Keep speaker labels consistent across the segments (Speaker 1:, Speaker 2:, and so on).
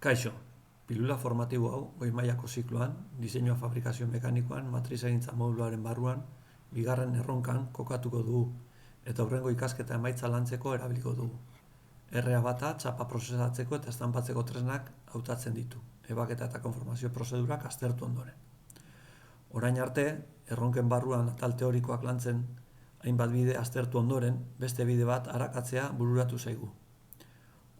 Speaker 1: Kaixo, pilula formatibo hau goi mailako zikloan, diseinua fabrikazio mekanikoan, matrizegintza moduluaren barruan, bigarren erronkan kokatuko dugu, eta hurrengo ikasketa emaitza lantzeko erabiliko dugu. Errea bata txapa prozesatzeko eta estanpatzeko tresnak hautatzen ditu, ebaketa eta konformazio prozedurak aztertu ondoren. Orain arte, erronken barruan atal teorikoak lantzen hainbat bide aztertu ondoren, beste bide bat arakatzea bururatu zaigu.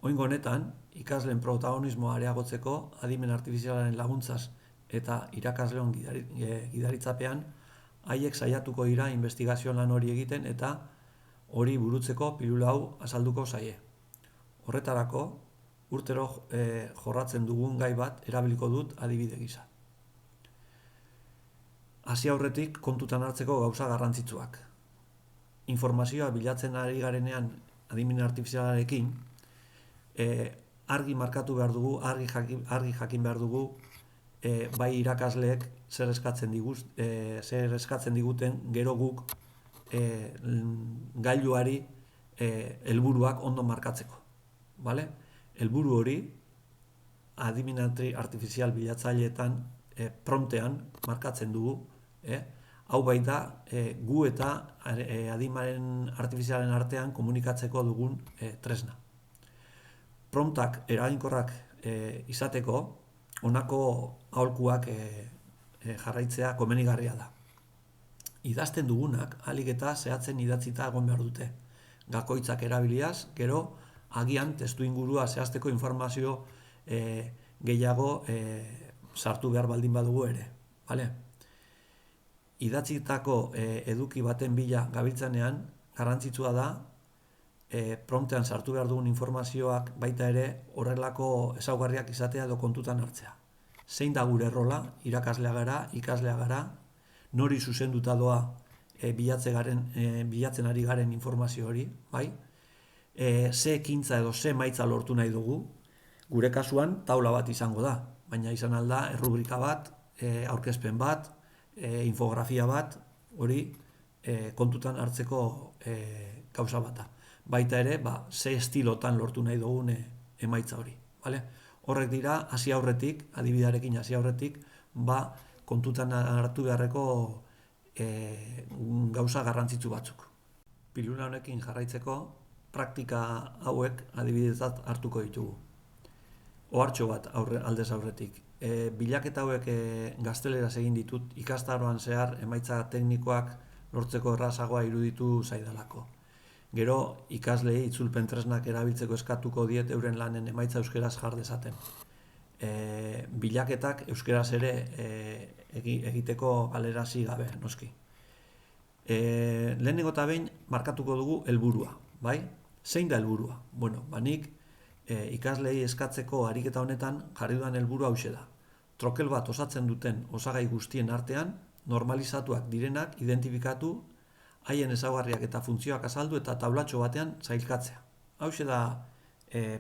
Speaker 1: Oraingo honetan, ikasleen protagonismoa areagotzeko adimen artifizialaren laguntzaz eta irakasleon gidaritzapean, haiek saiatuko dira investigazio lan hori egiten eta hori burutzeko pilula hau azalduko zaie. Horretarako, urtero jorratzen dugun gai bat erabiliko dut adibide gisa. Hasi aurretik kontutan hartzeko gauza garrantzitsuak. Informazioa bilatzen ari garenean adimen artifizialarekin, argi markatu behar dugu, argi jakin behar dugu, bai irakasleek zer eskatzen diguten gero guk gailuari helburuak ondo markatzeko. Vale? Helburu hori adimen artifizial bilatzaileetan promptean markatzen dugu. Hau baita gu eta adimen artifizialen artean komunikatzeko dugun tresna. Promptak eraginkorrak izateko, honako aholkuak jarraitzea komenigarria da. Idazten dugunak ahalik eta zehatzen idatzita egon behar dute. Gakoitzak erabiliaz, gero agian testu ingurua zehazteko informazio gehiago sartu behar baldin badugu ere. Vale? Idatzitako eduki baten bila gabiltzanean, garrantzitsua da promptean sartu behar dugun informazioak baita ere horrelako ezaugarriak izatea edo kontutan hartzea. Zein da gure rola, irakaslea gara, ikaslea gara, nori zuzenduta doa bilatzen ari garen informazio hori, bai? Ze ekintza edo ze emaitza lortu nahi dugu, gure kasuan taula bat izango da, baina izan alda errubrika bat, aurkezpen bat, infografia bat, hori kontutan hartzeko gauza bata. Baita ere, ze estilotan lortu nahi dugun emaitza hori. Vale? Horrek dira, hasi aurretik, adibidearekin hasi aurretik, kontutan hartu beharreko gauza garrantzitsu batzuk. Pilula honekin jarraitzeko, praktika hauek adibidezat hartuko ditugu. Ohartxo bat aldez aurretik. Bilaketa hauek gazteleraz egin ditut, ikastaroan zehar emaitza teknikoak lortzeko errazagoa iruditu zaidalako. Gero, ikaslei itzulpen tresnak erabiltzeko eskatuko diet euren lanen emaitza euskeraz jar dezaten. Bilaketak euskeraz ere egiteko galerazi gabe, noski. Lehenengo eta behin markatuko dugu helburua, bai? Zein da helburua? Bueno, nik ikaslei eskatzeko ariketa honetan jarri dudan helburua hauxe da. Trokel bat osatzen duten osagai guztien artean, normalizatuak direnak identifikatu, haien ezaugarriak eta funtzioak azaldu eta taulatxo batean sailkatzea. Hauxe da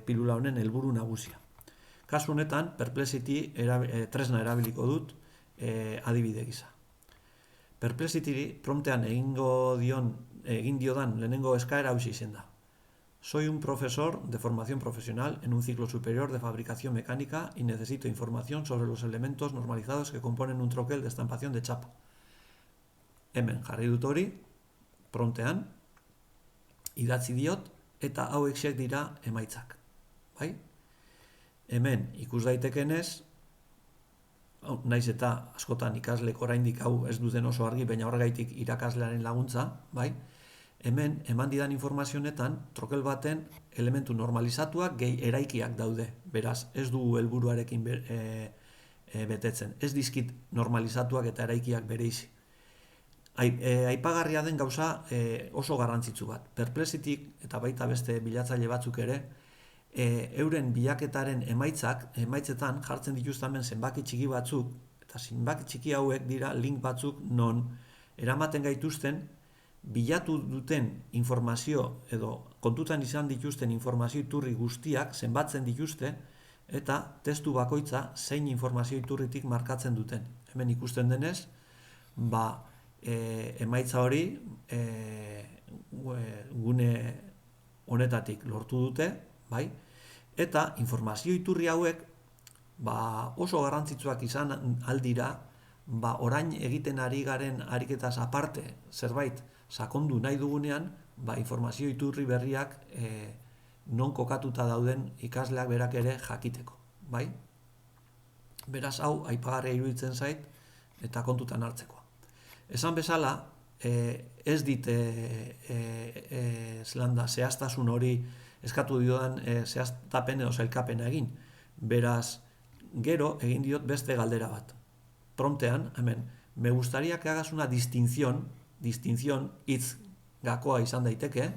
Speaker 1: pilula honen helburu nagusia. Kasu honetan, Perplexity tresna erabiliko dut adibide gisa. Perplexity promptean egin diodan lehenengo eskaera hauxe izen da. Soy un profesor de formación profesional en un ciclo superior de fabricación mecánica y necesito información sobre los elementos normalizados que componen un troquel de estampación de chapa. Hemen jarri dut hori, promptean, idatzi diot, eta hauek dira emaitzak. Bai? Hemen ikus daitekenez, naiz eta askotan ikaslek oraindik hau ez duten oso argi, baina horregaitik irakaslearen laguntza, bai? Hemen, eman didan informazionetan, trokel baten elementu normalizatuak gehi eraikiak daude. Beraz, ez dugu helburuarekin betetzen. Ez dizkit normalizatuak eta eraikiak bereizi. Aipagarria den gauza oso garrantzitsu bat. Perplexity eta baita beste bilatzaile batzuk ere, euren bilaketaren emaitzetan jartzen dituztamen zenbaki txiki batzuk, eta zenbaki txiki hauek dira link batzuk non eramaten gaituzten bilatu duten informazio edo kontutan izan dituzten informazio iturri guztiak zenbatzen dituzte eta testu bakoitza zein informazio iturritik markatzen duten. Hemen ikusten denez, emaitza hori gune honetatik lortu dute, bai? Eta informazio iturri hauek oso garrantzitsuak izan aldira, orain egiten ari garen ariketaz aparte zerbait sakondu nahi dugunean, informazio iturri berriak non kokatuta dauden ikasleak berak ere jakiteko, bai? Beraz, hau aipagarria iruditzen zait eta kontutan hartzekoa. Esan bezala, ez dit zehaztasun hori eskatu diodan zehaztapen edo sailkapena egin. Beraz, gero egin diot beste galdera bat. Promptean, hemen, me gustaría que hagas una distinción hitz gakoa izan daiteke,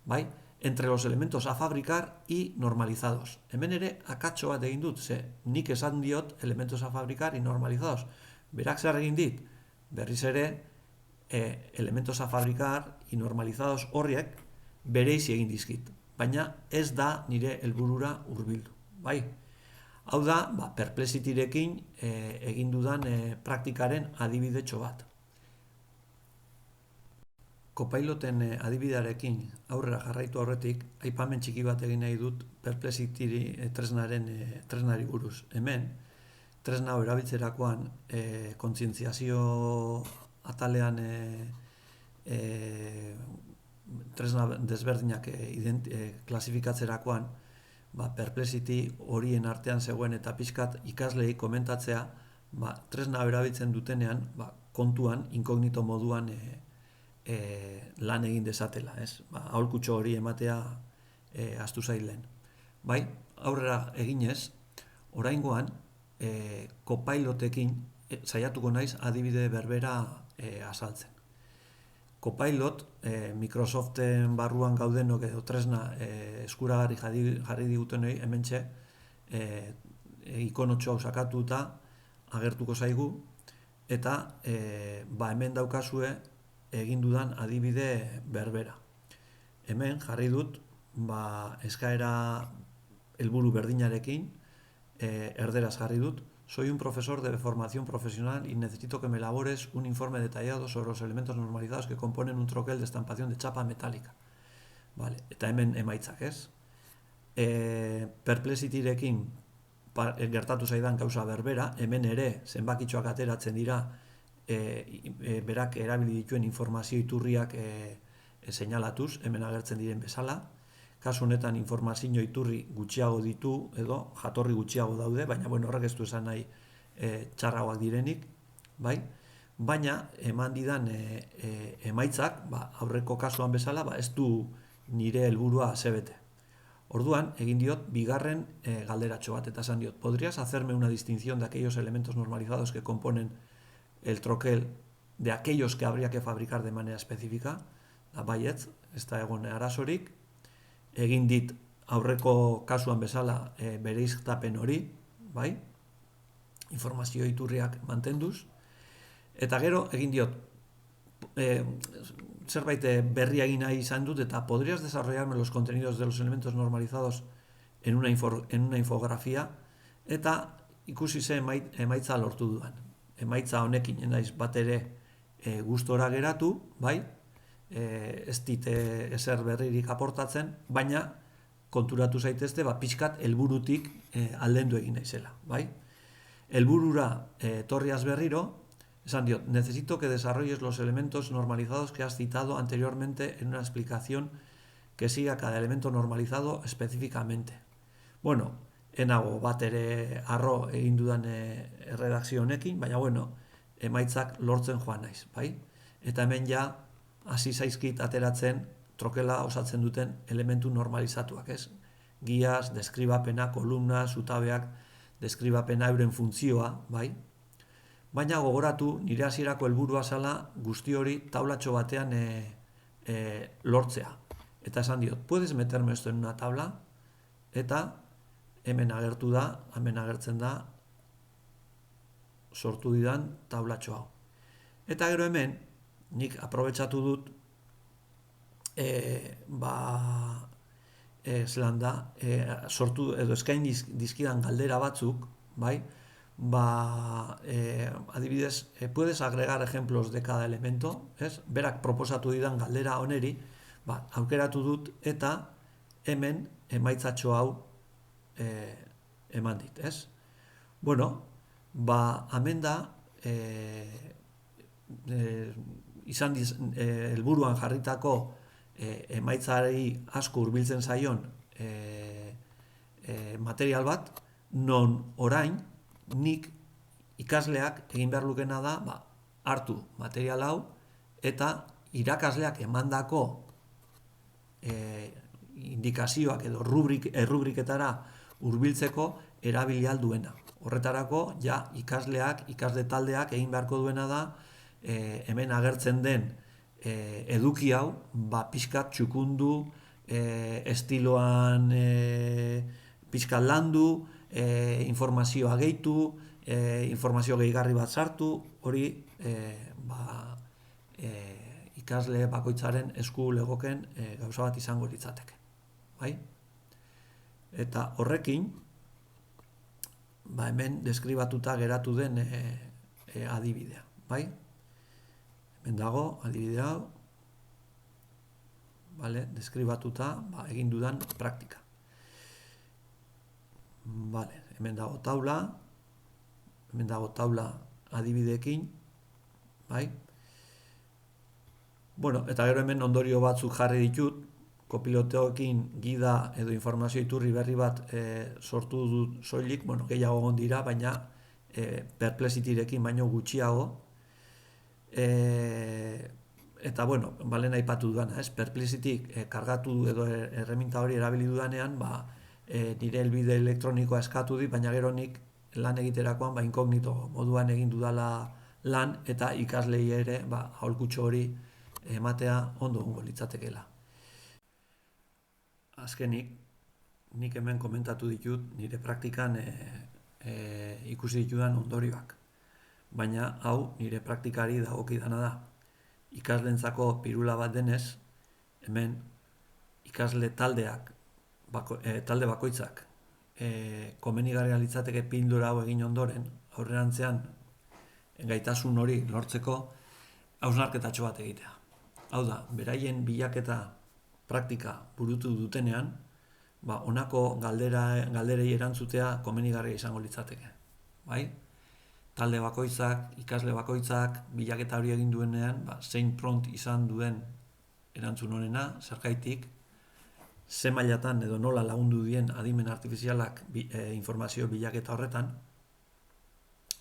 Speaker 1: bai? Entre los elementos a fabricar y normalizados. Hemen ere akatxo bat egin dut, nik esan diot elementos a fabricar y normalizados. Berak zer egin dit? Berriz ere, elementos a fabricar y normalizados horriek bereizi egin dizkit. Baina ez da nire helburura hurbildu, bai? Hau da, Perplexityrekin egin dudan praktikaren adibidetxo bat. Copiloten adibidearekin aurrera jarraitu aurretik, aipamen txiki bat egin nahi dut Perplexity tresnari buruz. Hemen, tresna hau erabiltzerakoan, kontzientziazio atalean tresna desberdinak klasifikatzerakoan, Perplexity horien artean zegoen eta pixkat ikaslei komentatzea, tresna erabiltzen dutenean, kontuan, inkognito moduan lan egin dezatela, ez? Aholkutxo hori ematea ahaztu zailen. Bai, aurrera eginez, oraingoan Copilotekin saiatuko naiz adibide berbera azaltzen. Copilot, Microsoften barruan gaudenok edo tresna eskuragarri jarri digutenei hementxe ikonotxo hau sakatuta agertuko zaigu eta hemen daukazue egin dudan adibide berbera. Hemen jarri dut eskaera helburu berdinarekin, erderaz jarri dut: soy un profesor de formación profesional y necesito que me elabores un informe detallado sobre los elementos normalizados que componen un troquel de estampación de chapa metálica. Vale, eta hemen emaitzak, ez? Perplexityrekin gertatu zaidan gauza berbera, hemen ere zenbakitxoak ateratzen dira berak erabili dituen informazio iturriak seinalatuz, hemen agertzen diren bezala. Kasu honetan informazio iturri gutxiago ditu edo jatorri gutxiago daude, baina horrek ez du esan nahi txarragoak direnik, bai? Baina eman didan emaitzak, aurreko kasuan bezala, ez du nire helburua zebete. Orduan, egin diot bigarren galderatxo bat, eta esan diot: ¿podrías hacerme una distinción de aquellos elementos normalizados que componen el troquel de aquellos que habría que fabricar de manera específica? Baietz, ez da egon arazorik. Egin dit aurreko kasuan bezala bereiztapen hori, bai? Informazio iturriak mantenduz. Eta gero egin diot zerbait berria egin nahi izan dut, eta ¿podrías desarrollarme los contenidos de los elementos normalizados en una infografía? Eta ikusi ze emaitza lortu duan. Emaitza honekin naiz bat ere gustora geratu, bai? Ez dit ezer berririk aportatzen, baina konturatu zaitezte pixkat helburutik aldendu egin naizela, bai? Helburura etorriaz berriro, esan diot: necesito que desarrolles los elementos normalizados que has citado anteriormente en una explicación que siga cada elemento normalizado específicamente. Enago bat ere arro egin dudan erredakzio honekin, baina emaitzak lortzen joan naiz, bai? Eta hemen ja hasi zaizkit ateratzen trokela osatzen duten elementu normalizatuak, ez? Gias, deskribapena, kolumna, zutabeak, deskribapena, euren funtzioa, bai? Baina gogoratu, nire hasierako helburua zela guzti hori taulatxo batean lortzea. Eta esan diot: ¿puedes meterme esto en una tabla? Eta hemen agertzen da sortu didan taulatxo hau. Eta gero hemen nik aprobetxatu dut sortu edo eskain dizkidan galdera batzuk, bai? Adibidez, puedes agregar ejemplos de cada elemento, ez? Berak proposatu didan galdera oneri, aukeratu dut eta hemen emaitzatxo hau eman dit, ez? Bueno, hemen da, helburuan jarritako emaitzari asko hurbiltzen zaion material bat, non orain nik ikasleak egin behar lukena da, hartu material hau eta irakasleak emandako indikazioak edo errubriketara hurbiltzeko erabili ahal duena. Horretarako, ikasleak, ikasle taldeak egin beharko duena da, hemen agertzen den eduki hau, pixkat txukundu, estiloan pixkat landu, informazioa gehitu, informazio gehigarri bat sartu, hori ikasle bakoitzaren esku legoken gauza bat izango litzateke. Bai? Eta horrekin, hemen deskribatuta geratu den adibidea. Bai? Hemen dago, adibide hau, deskribatuta egin dudan praktika. Hemen dago taula adibideekin, bai? Bueno, eta gero hemen ondorio batzuk jarri ditut, kopiloteoekin gida edo informazio iturri berri bat sortu dut soilik, gehiago egon dira, baina Perplexityrekin baino gutxiago. Eta, balen aipatu dudana, Perplexity kargatu edo erreminta hori erabili dudanean, nire helbide elektronikoa eskatu dit, baina gero nik lan egiterakoan inkognito moduan egin dudala lan, eta ikaslei ere aholkutxo hori ematea ondo ongo litzatekeela. Azkenik, nik hemen komentatu ditut nire praktikan ikusi ditudan ondorioak. Baina hau nire praktikari dagokidana da. Ikasleentzako pirula bat denez, hemen ikasle talde bakoitzak komenigarria litzateke pildora hau egin ondoren, aurrerantzean gaitasun hori lortzeko hausnarketatxo bat egitea. Hau da, beraien bilaketa praktika burutu dutenean, honako galderei erantzutea komenigarria izango litzateke. Bai? Talde bakoitzak, ikasle bakoitzak, bilaketa hori egin duenean, zein prompt izan duen erantzun honena, zergaitik, ze mailatan edo nola lagundu dien adimen artifizialak informazio bilaketa horretan,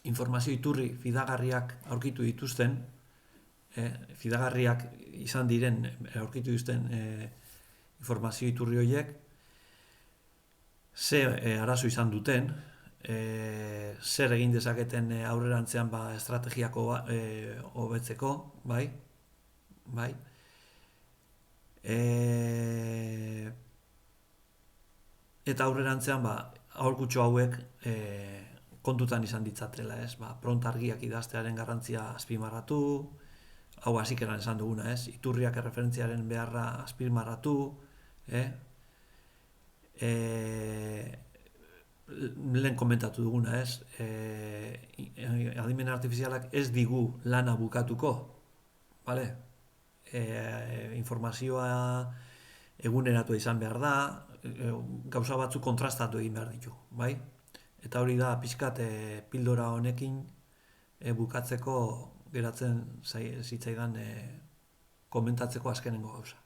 Speaker 1: informazio iturri fidagarriak aurkitu dituzten, fidagarriak izan diren aurkitu dituzten informazio iturri horiek, ze arazo izan duten, zer egin dezaketen aurrerantzean estrategiako hobetzeko, bai? Eta aurrerantzean aholkutxo hauek kontutan izan ditzatela, prompt argiak idaztearen garrantzia azpimarratu, hau hasikeran esan duguna, iturriak erreferentziaren beharra azpimarratu, lehen komentatu duguna, adimen artifizialak ez digu lana bukatuko, bale? Informazioa eguneratu izan behar da, gauza batzuk kontrastatu egin behar ditu, bai? Eta hori da, pixkat pildora honekin bukatzeko geratzen zitzaidan komentatzeko azkenengo gauza.